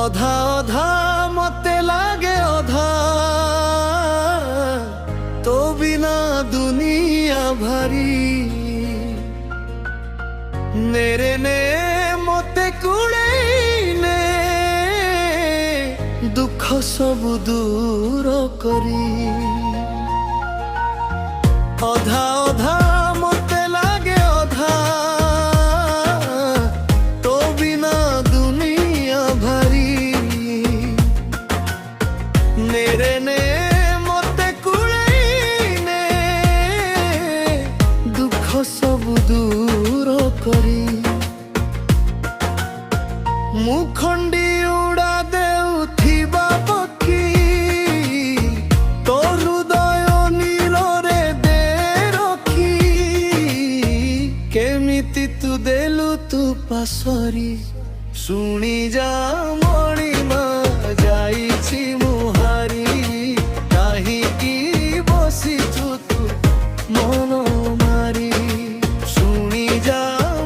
अधा अधा मते लागे अधा तो बिना दुनिया भरी मेरे ने मते कुड़े ने दुख सब दूर करी अधा अधा मते लागे अधा तो बिना दुनिया भरी मेरे ने मते कुड़े ने दुख सब दूर करी मुखंडी उड़ा देउथिबा पक्षी तो हृदय नीलरे दे रखी केमिति तू देलु तू पासरी शुणी जा मणिमा जाइछि मुहारी काहिकी बसिछु तू मन मारी शुणी जा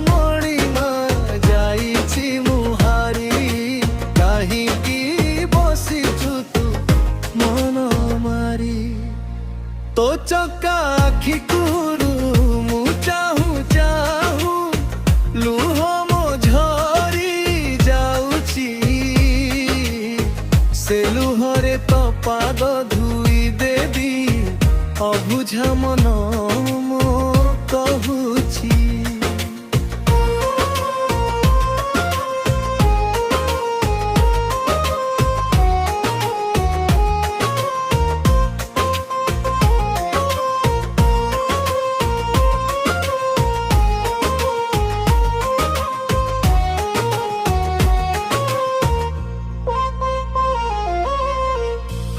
मणिमा जाइछि मुहारी काहिकी बसिछु तू मन मारी तो चका आखि कुरु मु चाहू चाहू लुह मो झरी जाउची से लुहरे तो पाद धुई देवी अबुझा मन मो कहूची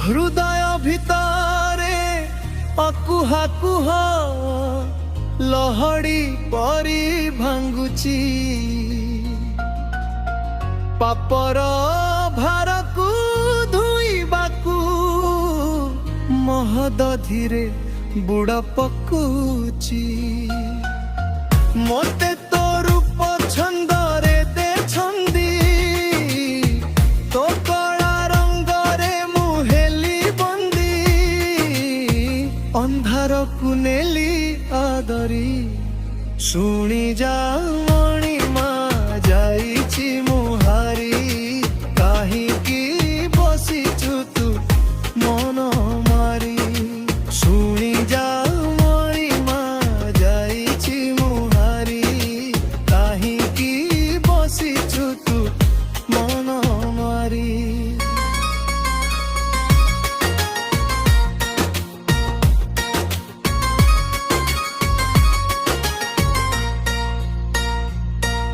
हृदय भितरे अकुहा कुहा लहड़ी परी भांगुची पापर भारकु धुईबाकू महद धीरे बुड़ा पकुची मोते तो रूप छंदरे दे छंदी तो कला रंगरे मुहेली बंदी अंधार कुनेली आदरी शुणी जा मणिमा जाइछि मुहारी काहिकी बसिछु तू मन मारी शुणी जा मणिमा जाइछि मुहारी काहिकी बसिछु तू मन मारी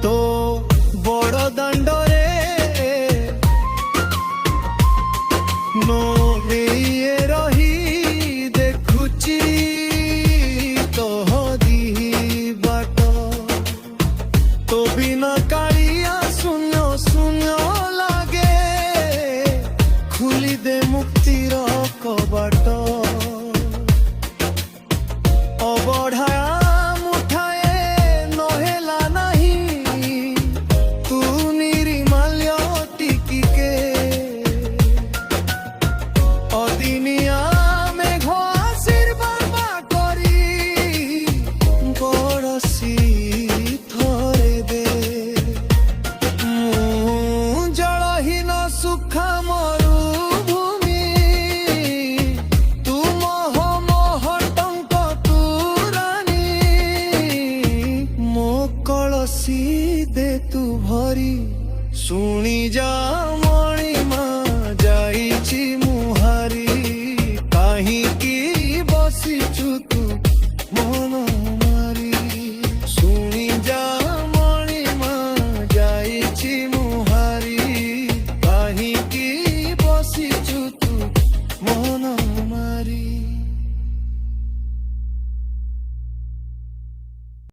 तो बड़ दांडरे नो ये रही देखुची तो दी बाट तो बिना कालिया शून्य शून्य लागे खुली दे मुक्तिर कबाट अबढ़ा सुखा मरुभूमि तुम हो मोह टंक तुरानी मो कलसी दे तू भरी शुणी जा